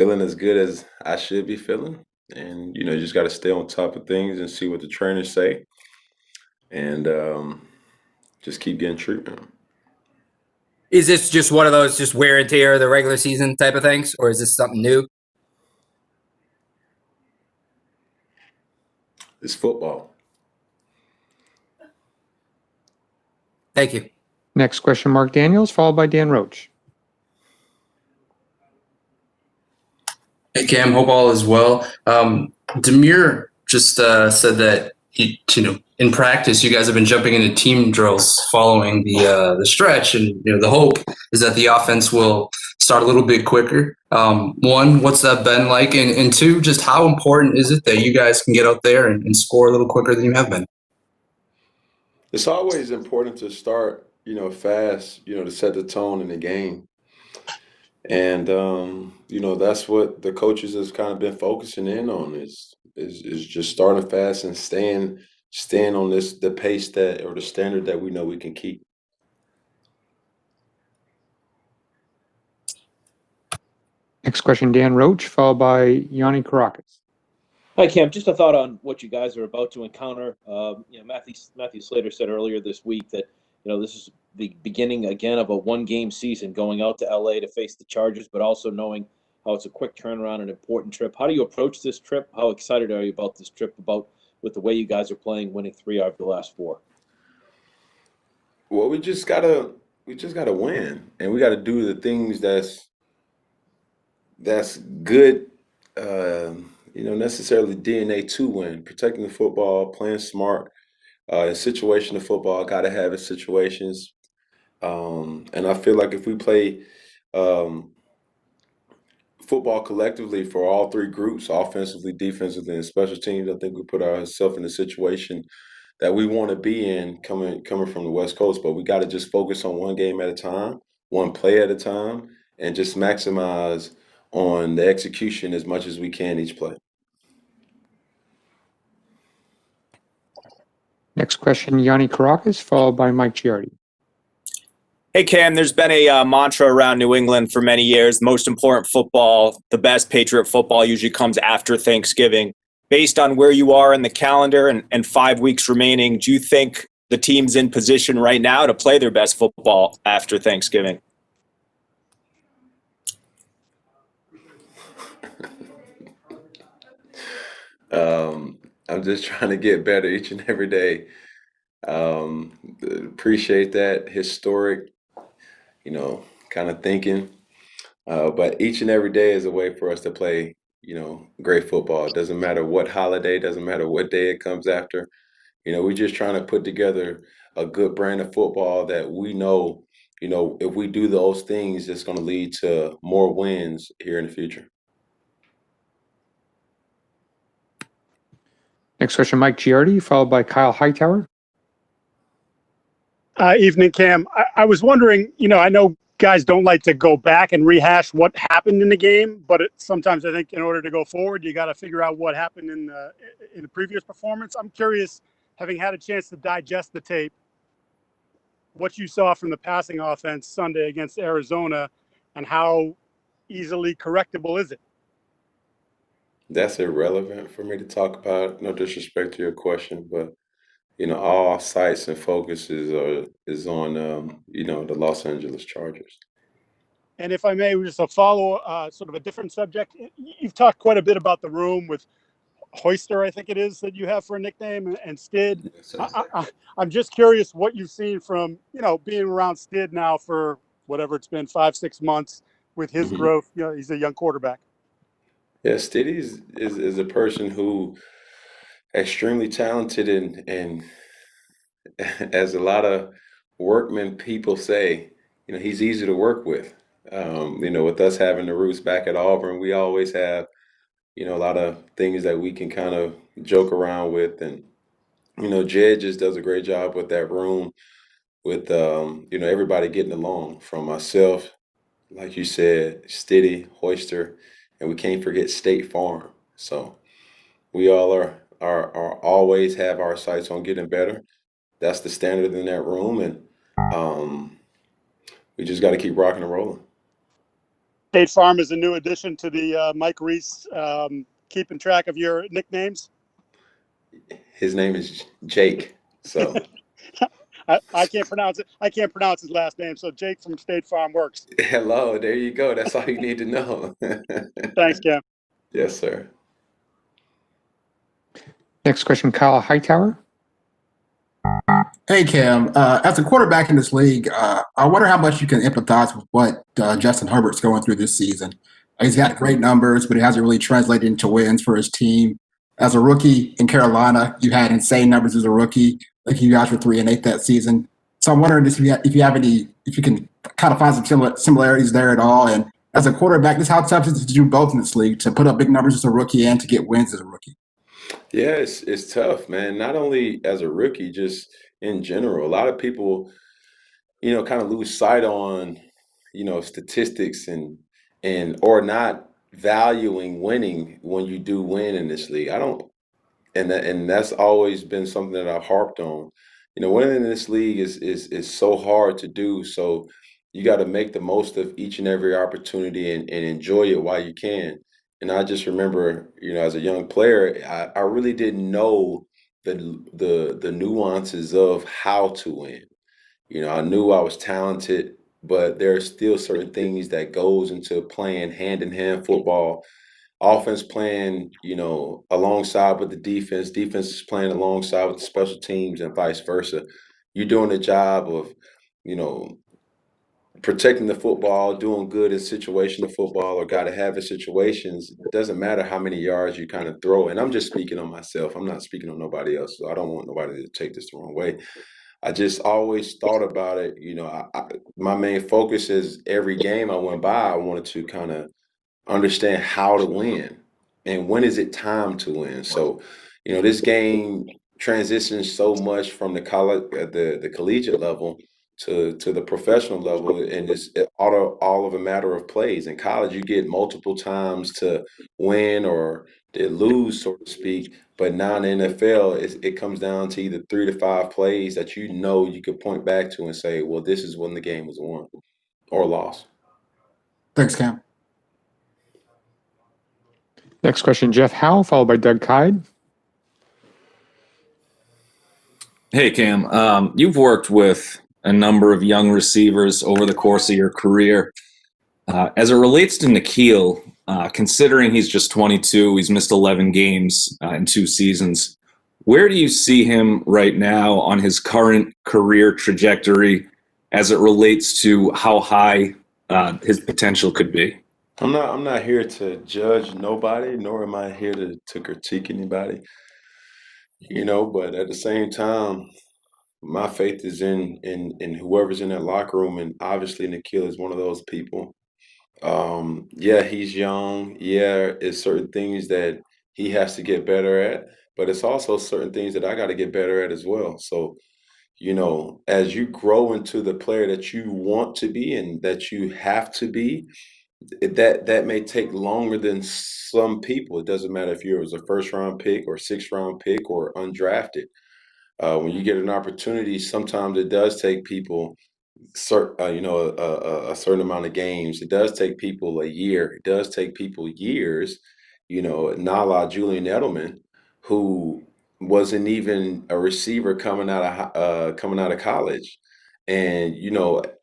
feeling as good as I should be feeling. And, you just got to stay on top of things and see what the trainers say and just keep getting treatment. Is this just one of those just wear and tear of the regular season type of things, or is this something new? It's football. Thank you. Next question, Mark Daniels, followed by Dan Roach. Hey, Cam, hope all is well. Demir just said that in practice, you guys have been jumping into team drills following the stretch, and the hope is that the offense will start a little bit quicker. One, what's that been like, and two, just how important is it that you guys can get out there and score a little quicker than you have been? It's always important to start, fast, to set the tone in the game. And that's what the coaches has kind of been focusing in on is just starting fast and staying on the pace that or the standard that we know we can keep. Next question, Dan Roach, followed by Yanni Caracas. Hi, Cam. Just a thought on what you guys are about to encounter. Matthew Slater said earlier this week that this is the beginning again of a one-game season, going out to LA to face the Chargers, but also knowing how it's a quick turnaround, an important trip. How do you approach this trip? How excited are you about this trip? With the way you guys are playing, winning 3 out of the last 4? Well, we just gotta win, and we gotta do the things that's good. Necessarily DNA to win, protecting the football, playing smart. In situational football, got to have its situations. And I feel like if we play football collectively for all 3 groups, offensively, defensively, and special teams, I think we put ourselves in a situation that we want to be in coming from the West Coast. But we got to just focus on one game at a time, one play at a time, and just maximize on the execution as much as we can each play. Next question, Yanni Caracas, followed by Mike Giardi. Hey, Cam, there's been a mantra around New England for many years. Most important football, the best Patriot football usually comes after Thanksgiving. Based on where you are in the calendar and 5 weeks remaining, do you think the team's in position right now to play their best football after Thanksgiving? I'm just trying to get better each and every day. Appreciate that historic, kind of thinking. But each and every day is a way for us to play, great football. It doesn't matter what holiday, doesn't matter what day it comes after. We're just trying to put together a good brand of football that we know, if we do those things, it's going to lead to more wins here in the future. Next question, Mike Giardi, followed by Kyle Hightower. Evening, Cam. I was wondering, I know guys don't like to go back and rehash what happened in the game, but sometimes I think in order to go forward, you got to figure out what happened in the previous performance. I'm curious, having had a chance to digest the tape, what you saw from the passing offense Sunday against Arizona, and how easily correctable is it? That's irrelevant for me to talk about. No disrespect to your question, but all sights and focus is on the Los Angeles Chargers. And if I may, just a follow, sort of a different subject. You've talked quite a bit about the room with Hoister, I think it is, that you have for a nickname, and Stid. I'm just curious what you've seen from being around Stid now for whatever it's been, 5-6 months, with his growth. He's a young quarterback. Yeah, Stiddy is a person who extremely talented and as a lot of workmen people say, he's easy to work with. With us having the roots back at Auburn, we always have, a lot of things that we can kind of joke around with. And, Jed just does a great job with that room, with, everybody getting along, from myself, like you said, Stiddy, Hoister, and we can't forget State Farm. So we all are always have our sights on getting better. That's the standard in that room, and we just got to keep rocking and rolling. State Farm is a new addition to the Mike Reese keeping track of your nicknames. His name is Jake. So I can't pronounce it. I can't pronounce his last name. So Jake from State Farm works. hello, there you go. That's all you need to know. Thanks, Cam. Yes, sir. Next question, Kyle Hightower. Hey, Cam. As a quarterback in this league, I wonder how much you can empathize with what Justin Herbert's going through this season. He's got great numbers, but it hasn't really translated into wins for his team. As a rookie in Carolina, you had insane numbers as a rookie. Like you guys were 3-8 that season. So I'm wondering if you can kind of find some similarities there at all. And as a quarterback, this how tough it is to do both in this league, to put up big numbers as a rookie and to get wins as a rookie. Yeah, it's tough, man. Not only as a rookie, just in general. A lot of people, kind of lose sight on, statistics and or not valuing winning when you do win in this league. I don't, and that's always been something that I've harped on. Winning in this league is so hard to do. So you got to make the most of each and every opportunity and enjoy it while you can. And I just remember, as a young player, I really didn't know the nuances of how to win. I knew I was talented, but there are still certain things that goes into playing hand-in-hand football. Offense playing, alongside with the defense. Defense is playing alongside with the special teams and vice versa. You're doing a job of, protecting the football, doing good in situational football or got to have in situations. It doesn't matter how many yards you kind of throw. And I'm just speaking on myself. I'm not speaking on nobody else. So I don't want nobody to take this the wrong way. I just always thought about it. My main focus is every game I went by, I wanted to kind of understand how to win and when is it time to win. So, this game transitions so much from the college, the collegiate level to the professional level, and it's all of a matter of plays. In college, you get multiple times to win or to lose, so to speak. But now in the NFL, it comes down to either 3 to 5 plays that you could point back to and say, well, this is when the game was won or lost. Thanks, Cam. Next question, Jeff Howe, followed by Doug Kyde. Hey, Cam. You've worked with a number of young receivers over the course of your career. As it relates to N'Keal, considering he's just 22, he's missed 11 games in 2 seasons. Where do you see him right now on his current career trajectory as it relates to how high his potential could be? I'm not here to judge nobody, nor am I here to critique anybody. But at the same time, my faith is in whoever's in that locker room, and obviously N'Keal is one of those people. Yeah, he's young. Yeah, it's certain things that he has to get better at, but it's also certain things that I got to get better at as well. So, as you grow into the player that you want to be and that you have to be, that may take longer than some people. It doesn't matter if you're a first round pick or 6th round pick or undrafted. When you get an opportunity, sometimes it does take people a certain amount of games. It does take people a year. It does take people years. La Julian Edelman, who wasn't even a receiver coming out of college. And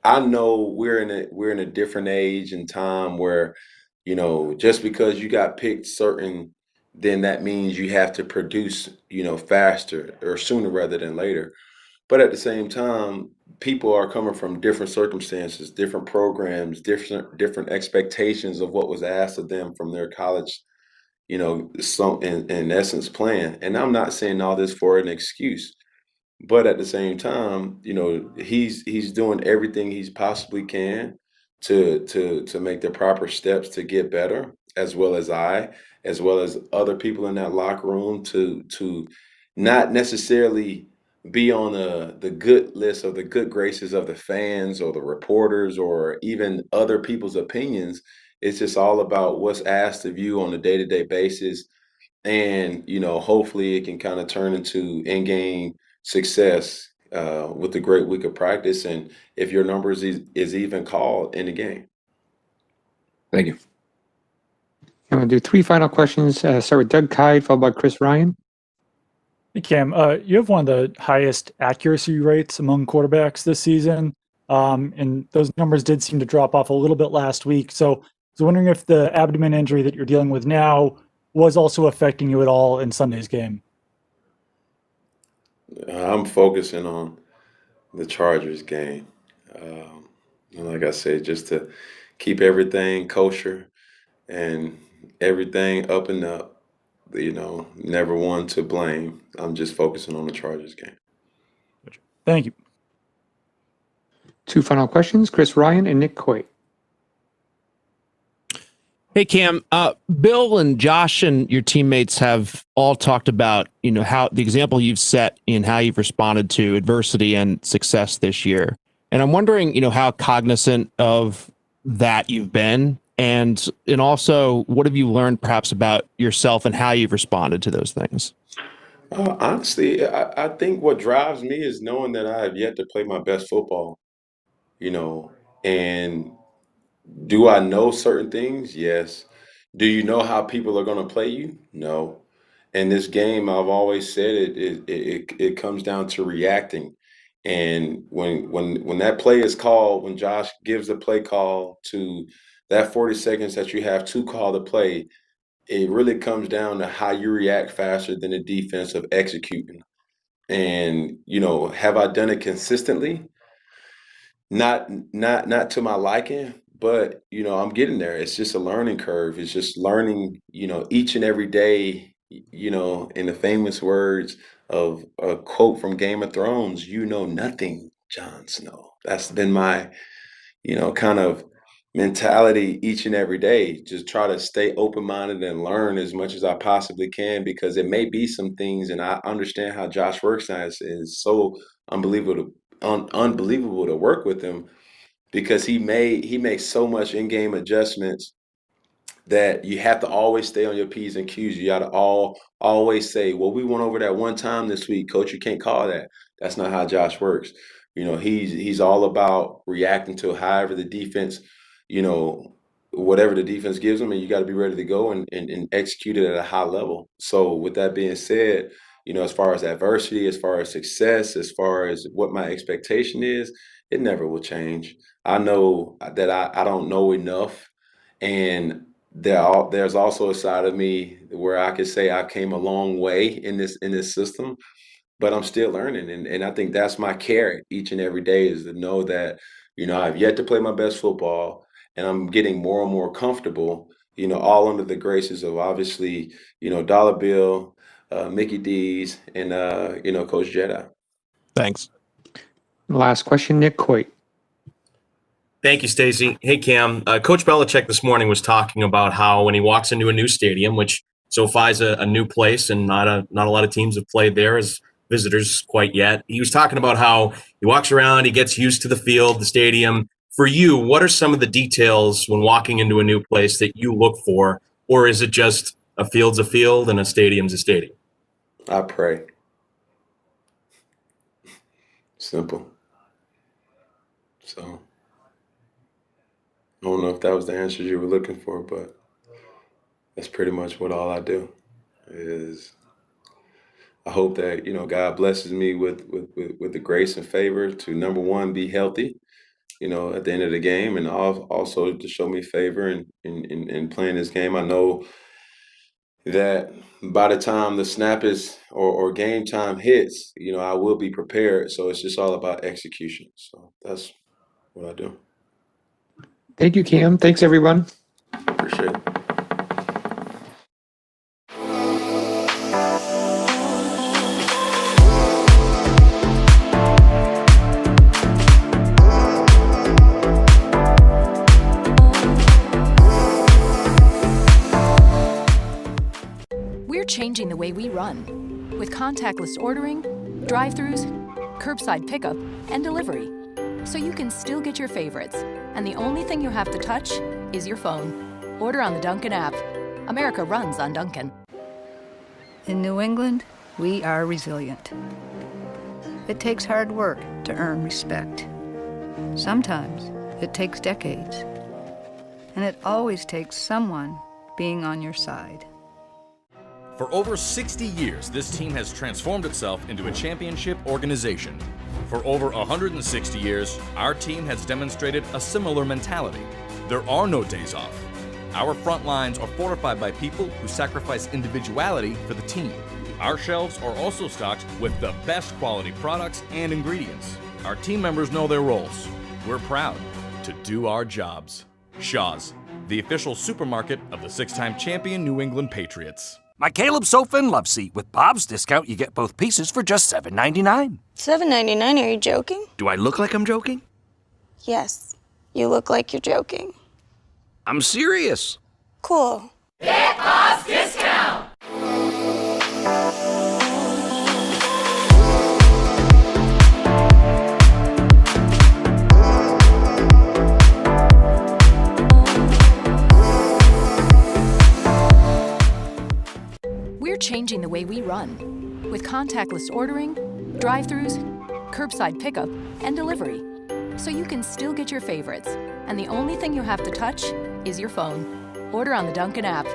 I know we're in a different age and time where just because you got picked certain, then that means you have to produce faster or sooner rather than later. But at the same time, people are coming from different circumstances, different programs, different expectations of what was asked of them from their college, some in essence plan. And I'm not saying all this for an excuse. But at the same time, he's doing everything he's possibly can to make the proper steps to get better, as well as other people in that locker room to not necessarily be on the good list or the good graces of the fans or the reporters or even other people's opinions. It's just all about what's asked of you on a day-to-day basis. And, hopefully it can kind of turn into in-game success with a great week of practice. And if your numbers is even called in the game. Thank you. I'm going to do 3 final questions. Start with Doug Kyde, followed by Chris Ryan. Hey, Cam, you have one of the highest accuracy rates among quarterbacks this season, and those numbers did seem to drop off a little bit last week. So I was wondering if the abdomen injury that you're dealing with now was also affecting you at all in Sunday's game. I'm focusing on the Chargers game. And like I said, just to keep everything kosher and everything up and up, never one to blame. I'm just focusing on the Chargers game. Thank you. 2 final questions, Chris Ryan and Nick Coit. Hey, Cam, Bill and Josh and your teammates have all talked about, how the example you've set in how you've responded to adversity and success this year. And I'm wondering, how cognizant of that you've been, and also what have you learned perhaps about yourself and how you've responded to those things? Honestly, I think what drives me is knowing that I have yet to play my best football, and do I know certain things? Yes. Do you know how people are going to play you? No. In this game, I've always said it comes down to reacting. And when that play is called, when Josh gives the play call to that 40 seconds that you have to call the play, it really comes down to how you react faster than the defense of executing. And, have I done it consistently? Not to my liking, but I'm getting there. It's just a learning curve. It's just learning, each and every day, in the famous words of a quote from Game of Thrones, "You know nothing, Jon Snow." That's been my, kind of mentality each and every day. Just try to stay open-minded and learn as much as I possibly can, because it may be some things, and I understand how Josh works now. Is so unbelievable unbelievable to work with him, because he makes so much in-game adjustments that you have to always stay on your P's and Q's. You got to always say, "Well, we went over that one time this week, coach. You can't call that." That's not how Josh works. He's all about reacting to however the defense, whatever the defense gives him, and you got to be ready to go and execute it at a high level. So with that being said, as far as adversity, as far as success, as far as what my expectation is, it never will change. I know that I don't know enough, and there's also a side of me where I could say I came a long way in this system, but I'm still learning, and I think that's my carrot each and every day, is to know that I've yet to play my best football, and I'm getting more and more comfortable. All under the graces of, obviously, Dollar Bill, Mickey D's, and Coach Jedi. Thanks. Last question, Nick Coit. Thank you, Stacy. Hey, Cam. Coach Belichick this morning was talking about how when he walks into a new stadium, which SoFi is a new place and not a lot of teams have played there as visitors quite yet. He was talking about how he walks around, he gets used to the field, the stadium. For you, what are some of the details when walking into a new place that you look for, or is it just a field's a field and a stadium's a stadium? I pray. Simple. So I don't know if that was the answer you were looking for, but that's pretty much what all I do. Is I hope that God blesses me with the grace and favor to, number one, be healthy, at the end of the game, and also to show me favor in playing this game. I know that by the time the snap is or game time hits, I will be prepared. So it's just all about execution. So that's what I do. Thank you, Cam. Thanks, everyone. Appreciate it. We're changing the way we run with contactless ordering, drive-thrus, curbside pickup, and delivery, so you can still get your favorites, and the only thing you have to touch is your phone. Order on the Dunkin' app. America runs on Dunkin'. In New England, we are resilient. It takes hard work to earn respect. Sometimes it takes decades. And it always takes someone being on your side. For over 60 years, this team has transformed itself into a championship organization. For over 160 years, our team has demonstrated a similar mentality. There are no days off. Our front lines are fortified by people who sacrifice individuality for the team. Our shelves are also stocked with the best quality products and ingredients. Our team members know their roles. We're proud to do our jobs. Shaw's, the official supermarket of the 6-time champion New England Patriots. My Caleb sofa and love seat. With Bob's discount, you get both pieces for just $7.99. $7.99? Are you joking? Do I look like I'm joking? Yes, you look like you're joking. I'm serious. Cool. Get Bob's discount! We're changing the way we run with contactless ordering, drive-thrus, curbside pickup, and delivery. So you can still get your favorites, and the only thing you have to touch is your phone. Order on the Dunkin' app.